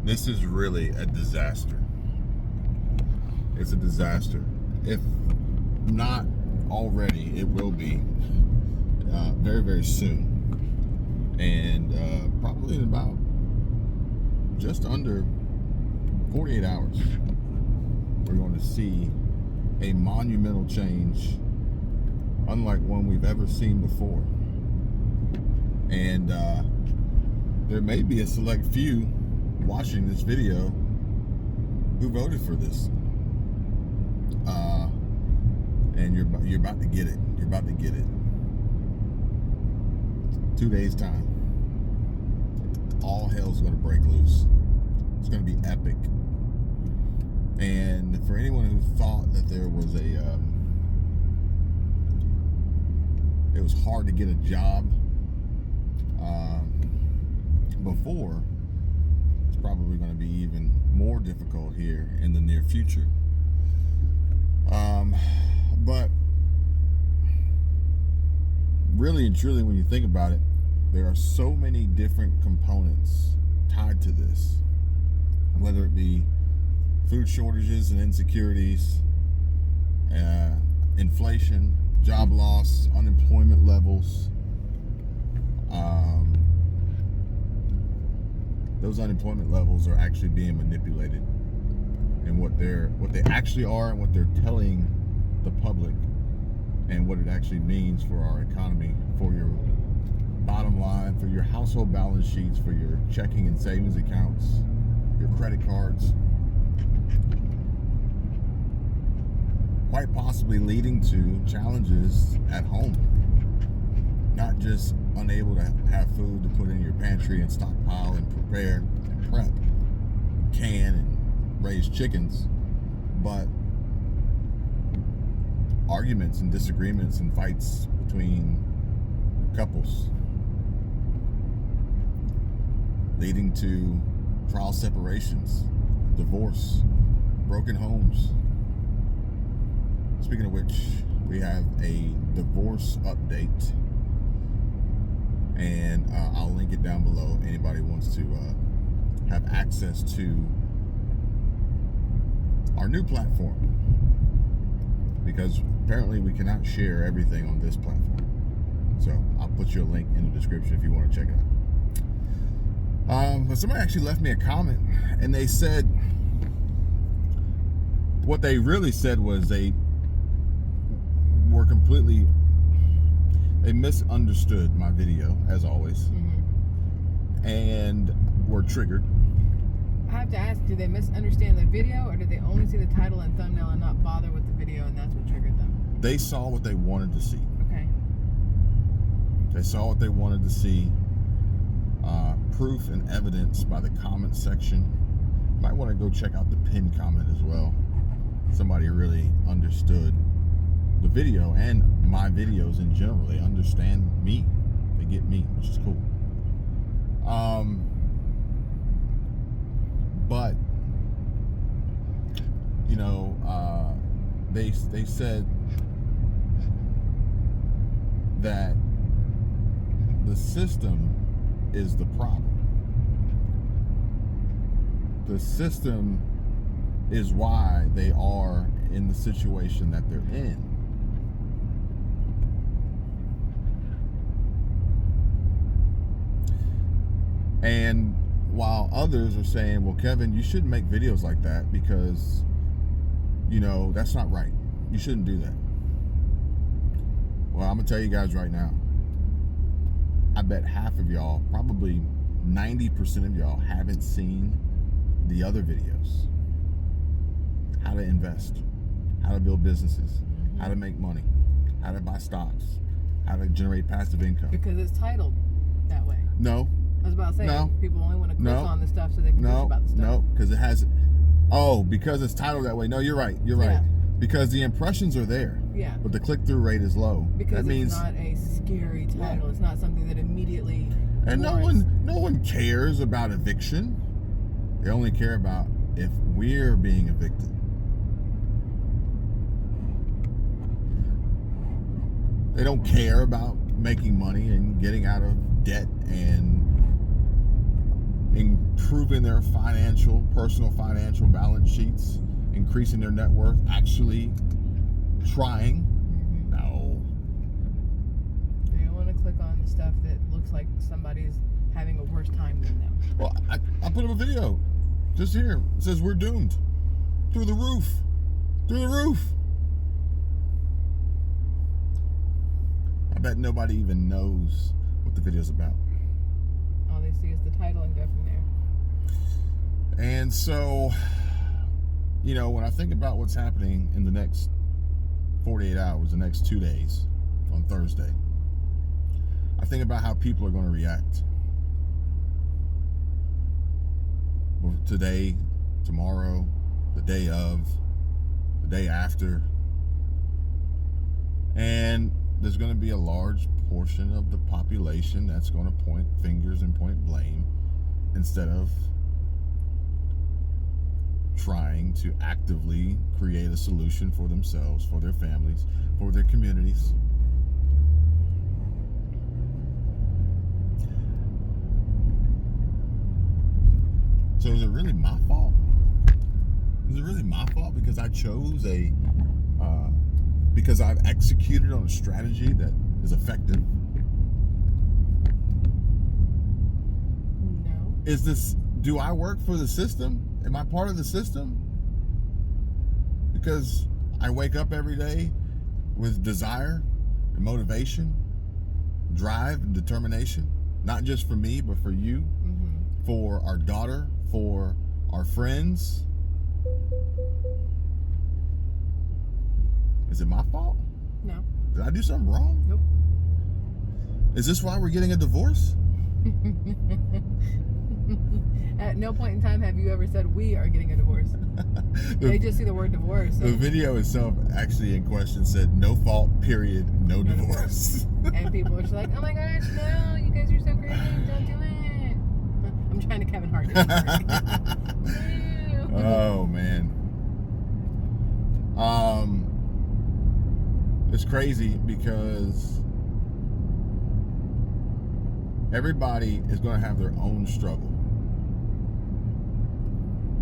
This is really a disaster. It's a disaster. If not already, it will be very, very soon. And probably in about just under 48 hours, we're going to see a monumental change unlike one we've ever seen before. And there may be a select few watching this video who voted for this. And you're about to get it. You're about to get it. 2 days time. All hell's going to break loose. It's going to be epic. And for anyone who thought that there was it was hard to get a job before, it's probably going to be even more difficult here in the near future. But really and truly, when you think about it, there are so many different components tied to this, whether it be food shortages and insecurities, inflation, job loss, unemployment levels. Those unemployment levels are actually being manipulated, and what they actually are and what they're telling the public, and what it actually means for our economy, for your bottom line, for your household balance sheets, for your checking and savings accounts, your credit cards, quite possibly leading to challenges at home. Not just unable to have food to put in your pantry and stockpile and prepare and prep, can and raise chickens, but arguments and disagreements and fights between couples, leading to trial separations, divorce, broken homes. Speaking of which, we have a divorce update, and I'll link it down below. Anybody wants to have access to our new platform, because apparently we cannot share everything on this platform. So I'll put you a link in the description if you want to check it out. But somebody actually left me a comment, and they said, what they really said was they misunderstood my video, as always, and were triggered. I have to ask, do they misunderstand the video, or did they only see the title and thumbnail and not bother with the video, and that's what triggered them? They saw what they wanted to see. Okay. They saw what they wanted to see. Proof and evidence by the comment section. Might want to go check out the pinned comment as well. Somebody really understood the video and my videos in general. They understand me. They get me, which is cool. But you know, they said that the system is the problem. The system is why they are in the situation that they're in. And while others are saying, well, Kevin, you shouldn't make videos like that because, you know, that's not right. You shouldn't do that. Well, I'm going to tell you guys right now, I bet half of y'all, probably 90% of y'all, haven't seen the other videos. How to invest, how to build businesses, how to make money, how to buy stocks, how to generate passive income. Because it's titled that way. No. I was about to say, No. people only want to click on the stuff so they can post about the stuff. No, because it has, because it's titled that way. No, you're right. You're right. Because the impressions are there. Yeah. But the click-through rate is low. Because that means, it's not a scary title. It's not something that immediately and no one cares about eviction. They only care about if we're being evicted. They don't care about making money and getting out of debt and improving their personal financial balance sheets, increasing their net worth, actually trying. Mm-hmm. No. They don't want to click on stuff that looks like somebody's having a worse time than them. Well, I put up a video just here. It says we're doomed. Through the roof. Through the roof. I bet nobody even knows what the video's about. All they see is the title and go from there. And so, you know, when I think about what's happening in the next 48 hours, the next 2 days, on Thursday, I think about how people are going to react. Today, tomorrow, the day of, the day after. And there's going to be a large portion of the population that's going to point fingers and point blame instead of trying to actively create a solution for themselves, for their families, for their communities. So is it really my fault? Is it really my fault because I chose because I've executed on a strategy that is effective? No. Do I work for the system? Am I part of the system? Because I wake up every day with desire and motivation, drive and determination, not just for me, but for you, Mm-hmm. for our daughter, for our friends. Is it my fault? No. Did I do something wrong? Nope. Is this why we're getting a divorce? At no point in time have you ever said we are getting a divorce. They just see the word divorce. So. The video itself actually in question said no fault, period, no No divorce. And people are just like, oh my gosh, no, you guys are so great, don't do it. I'm trying to Kevin Hart. No. Oh man. It's crazy because everybody is going to have their own struggle.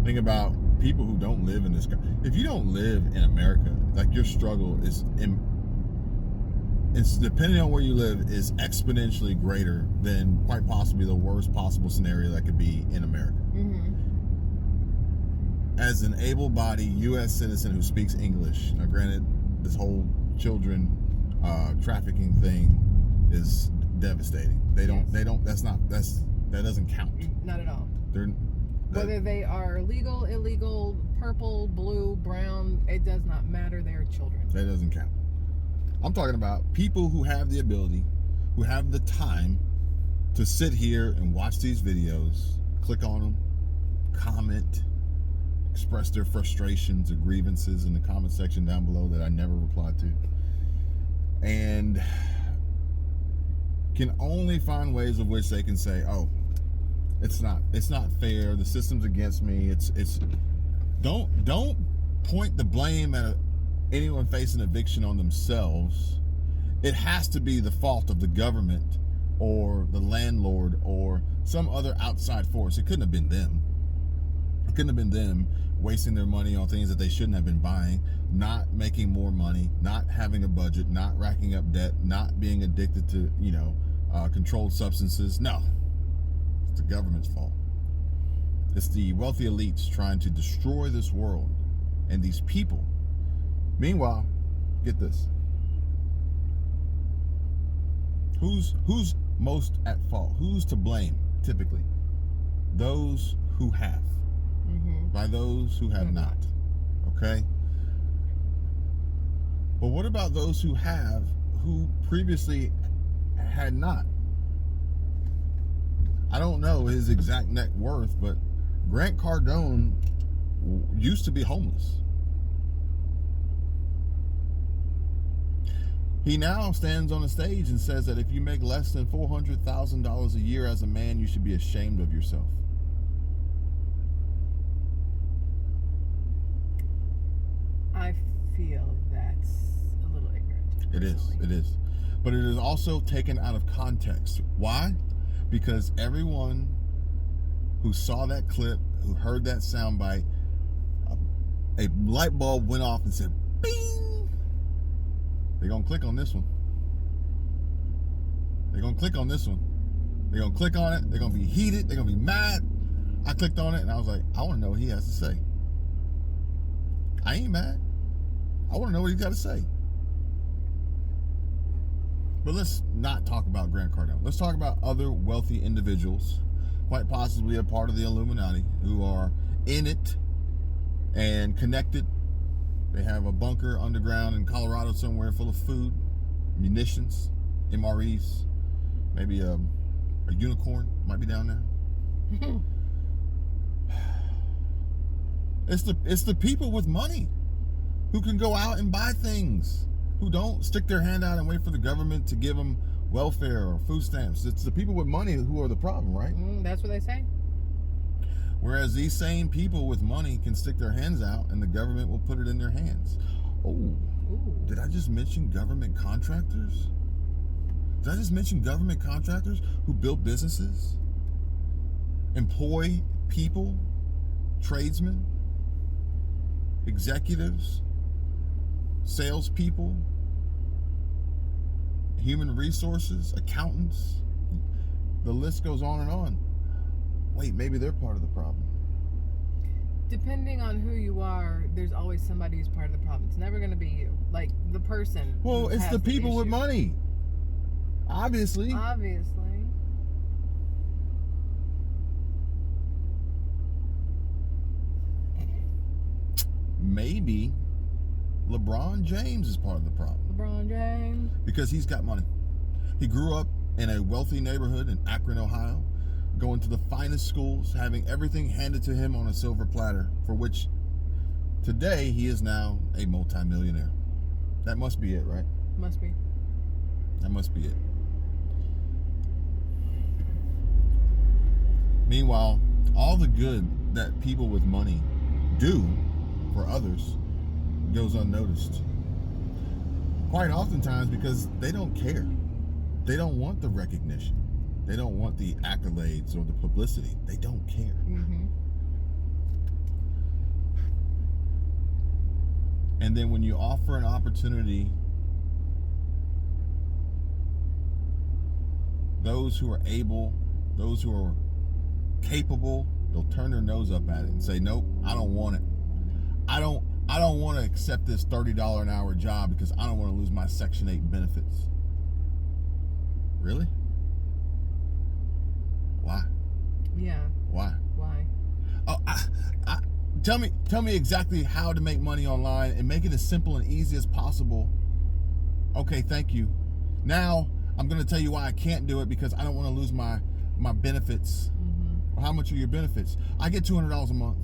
Think about people who don't live in this country. If you don't live in America, like your struggle it's depending on where you live, is exponentially greater than quite possibly the worst possible scenario that could be in America. Mm-hmm. As an able-bodied U.S. citizen who speaks English, now granted, this whole children trafficking thing is devastating. That doesn't count. Not at all. They're Whether they are legal, illegal, purple, blue, brown, it does not matter. They are children. That doesn't count. I'm talking about people who have the ability, who have the time to sit here and watch these videos, click on them, comment, express their frustrations or grievances in the comment section down below that I never replied to, and can only find ways of which they can say, oh, it's not fair, the system's against me. Don't point the blame at anyone facing eviction on themselves. It has to be the fault of the government or the landlord or some other outside force. It couldn't have been them. It couldn't have been them wasting their money on things that they shouldn't have been buying, not making more money, not having a budget, not racking up debt, not being addicted to, controlled substances. No, it's the government's fault. It's the wealthy elites trying to destroy this world and these people. Meanwhile, get this. Who's most at fault? Who's to blame, typically? Those who have. Mm-hmm. By those who have not. Okay? But what about those who have, who previously had not? I don't know his exact net worth, but Grant Cardone used to be homeless. He now stands on a stage and says that if you make less than $400,000 a year as a man, you should be ashamed of yourself. I feel that's a little ignorant. It personally. is. But it is also taken out of context. Why? Because everyone who saw that clip, who heard that soundbite, a light bulb went off and said, bing! They're going to click on this one. They're going to click on this one. They're going to click on it. They're going to be heated. They're going to be mad. I clicked on it and I was like, I want to know what he has to say. I ain't mad. I want to know what he's got to say. But let's not talk about Grant Cardone. Let's talk about other wealthy individuals, quite possibly a part of the Illuminati, who are in it and connected. They have a bunker underground in Colorado somewhere full of food, munitions, MREs, maybe a unicorn might be down there. It's the people with money who can go out and buy things, who don't stick their hand out and wait for the government to give them welfare or food stamps. It's the people with money who are the problem, right? That's what they say. Whereas these same people with money can stick their hands out and the government will put it in their hands. Oh, did I just mention government contractors? Did I just mention government contractors who build businesses, employ people, tradesmen, executives, salespeople, human resources, accountants? The list goes on and on. Wait, maybe they're part of the problem. Depending on who you are, there's always somebody who's part of the problem. It's never going to be you. Like the person. Well, it's the people with money. Obviously. Maybe LeBron James is part of the problem. LeBron James. Because he's got money. He grew up in a wealthy neighborhood in Akron, Ohio, going to the finest schools, having everything handed to him on a silver platter, for which today he is now a multimillionaire. That must be it, right? Must be. That must be it. Meanwhile, all the good that people with money do for others goes unnoticed. Quite oftentimes because they don't care. They don't want the recognition. They don't want the accolades or the publicity. They don't care. And then when you offer an opportunity, those who are able, those who are capable, they'll turn their nose up at it and say, nope, I don't want it. I don't want to accept this $30 an hour job because I don't want to lose my Section 8 benefits. Really? Why? Yeah. Why? Oh, tell me exactly how to make money online and make it as simple and easy as possible. Okay, thank you. Now I'm going to tell you why I can't do it, because I don't want to lose my benefits. Well, how much are your benefits? I get $200 a month.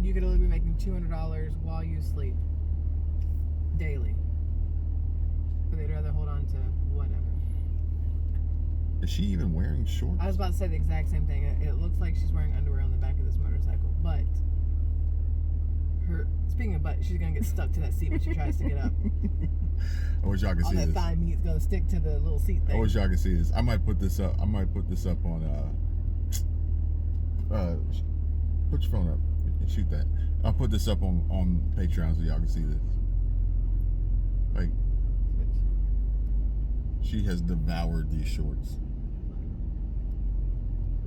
You could only be making $200 while you sleep daily. But they'd rather hold on to whatever. Is she even wearing shorts? I was about to say the exact same thing. It looks like she's wearing underwear on the back of this motorcycle, but speaking of butt, she's gonna get stuck to that seat when she tries to get up. I wish y'all could see this. All that thigh meat's gonna stick to the little seat thing. I wish y'all could see this. I might put this up on put your phone up and shoot that. I'll put this up on Patreon so y'all can see this. Like, she has devoured these shorts.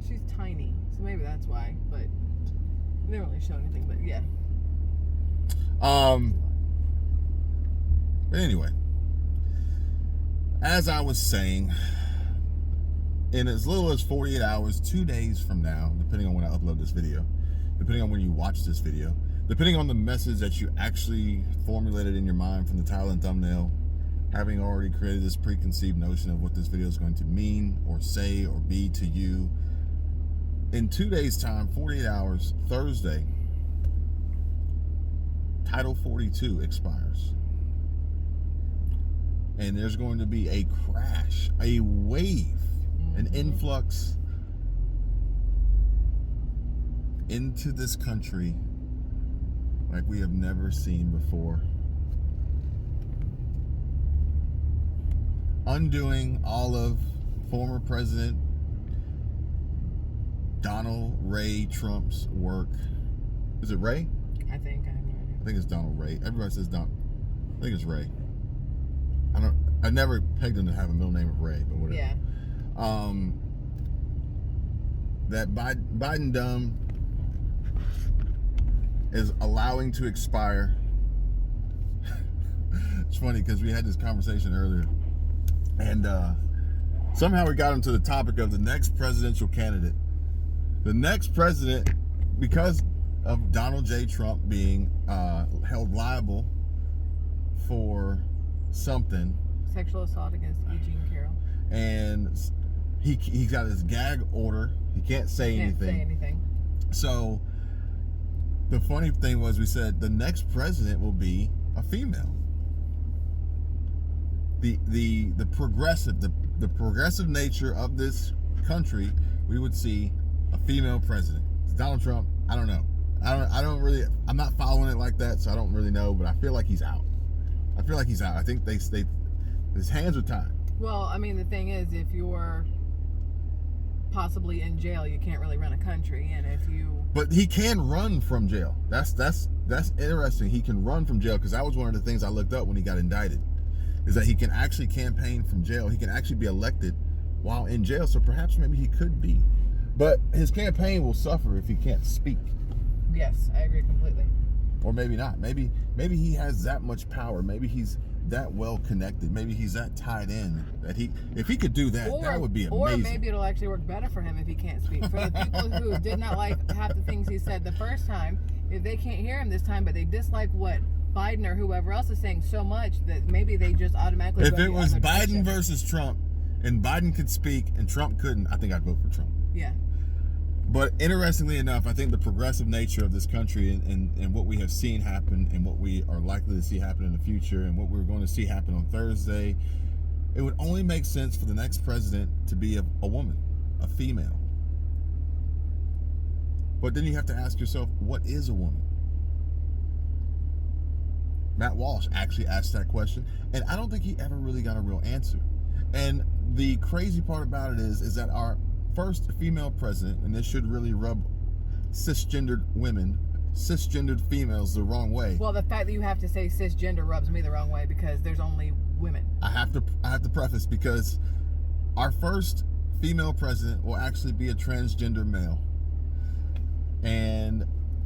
She's tiny, so maybe that's why, but they don't really show anything, but yeah. But anyway, as I was saying, in as little as 48 hours, 2 days from now, depending on when I upload this video, depending on when you watch this video, depending on the message that you actually formulated in your mind from the title and thumbnail, having already created this preconceived notion of what this video is going to mean or say or be to you, in 2 days' time, 48 hours, Thursday, Title 42 expires. And there's going to be a crash, a wave, an influx into this country like we have never seen before. Undoing all of former President Donald Ray Trump's work. Is it Ray? I think. I have no idea. I think it's Donald Ray. Everybody says Don. I think it's Ray. I never pegged him to have a middle name of Ray, but whatever. Yeah. That Biden dumb is allowing to expire. It's funny because we had this conversation earlier, and somehow we got into the topic of the next presidential candidate. The next president, because of Donald J. Trump being held liable for something. Sexual assault against E. Jean Carroll. And he's got his gag order. He can't say anything. So the funny thing was, we said the next president will be a female. The progressive nature of this country, we would see a female president. It's Donald Trump. I don't know. I'm not following it like that, so I don't really know, but I feel like he's out. I think his hands are tied. Well, I mean, the thing is, if you're possibly in jail, you can't really run a country, and if you... But he can run from jail. That's interesting. He can run from jail, because that was one of the things I looked up when he got indicted, is that he can actually campaign from jail. He can actually be elected while in jail, so perhaps maybe he could be. But his campaign will suffer if he can't speak. Yes, I agree completely. Or maybe not. Maybe he has that much power. Maybe he's that well connected. Maybe he's that tied in that if he could do that, that would be amazing. Or maybe it'll actually work better for him if he can't speak. For the people who did not like half the things he said the first time, if they can't hear him this time, but they dislike what Biden or whoever else is saying so much that maybe they just automatically... If it was Biden versus Trump and Biden could speak and Trump couldn't, I think I'd vote for Trump. Yeah. But interestingly enough, I think the progressive nature of this country and what we have seen happen and what we are likely to see happen in the future and what we're going to see happen on Thursday, it would only make sense for the next president to be a woman, a female. But then you have to ask yourself, what is a woman? Matt Walsh actually asked that question, and I don't think he ever really got a real answer. And the crazy part about it is that our first female president, and this should really rub cisgendered females the wrong way. Well, the fact that you have to say cisgender rubs me the wrong way because there's only women. I have to preface, because our first female president will actually be a transgender male, and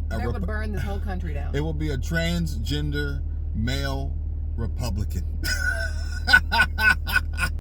that would burn this whole country down. It will be a transgender male Republican.